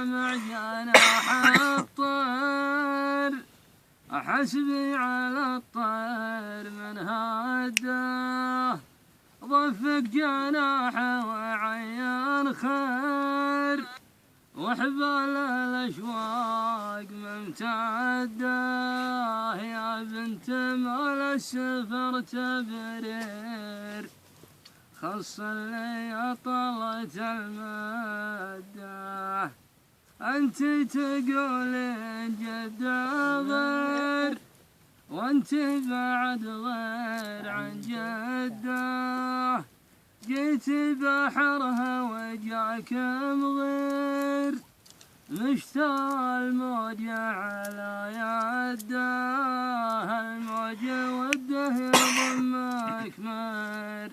دمع جناح الطير، حسبي على الطير من هده، ضفك جناحه وعين خير، وحبال الأشواق ممتده، يا بنت مال السفر تبرير، خص اللي طلت المده، أنت تقولين جده غير، وانت بعد غير عن جده، جيت بحرها وجاك مغير، مشتاق الموج على يده، الموج وده يضمك مير،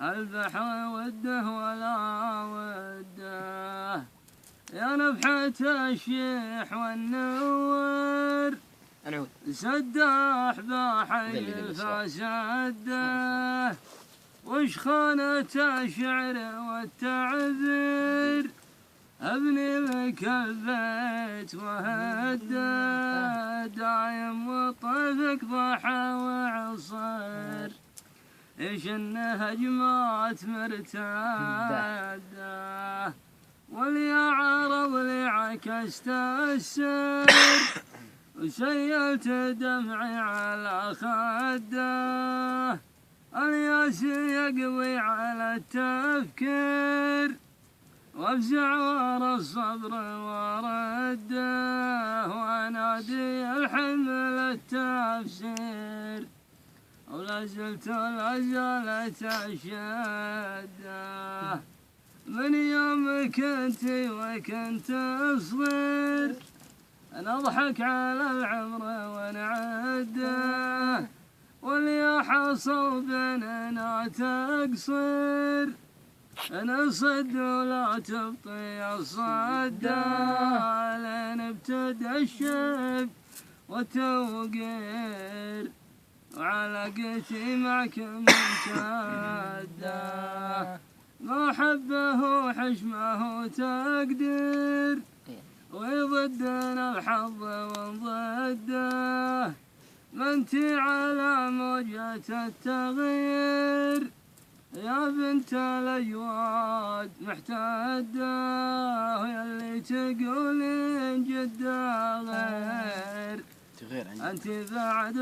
البحر وده ولا وده، يا نبحة الشيح والنور، سداح بحي فسده، وش خانة الشعر والتعبير، ابني لك البيت وهده، دايم وطيفك ضحى وعصر، ايش النهجمات مرتده، واليا عرض لي عكست السر، وسيلت دمعي على خده، الياس يقضي على التفكير، وافزع ورا الصبر ورده، وانادي الحمل التفسير، ولا زلت لا زالت الشده، من يوم كنت وكنت صغير، نضحك على العمر ونعده، واللي حصل بيننا تقصير، نصد ولا تبطي الصده، لين ابتدى الشب والتوقير، وعلاقتي معك ممتده، ما حبه حشمه تقدير، ويضدنا الحظ ونضده، ما انتي على موجة التغيير، يا بنت الأجواد محتده، وياللي تقولين جده غير، انتي بعد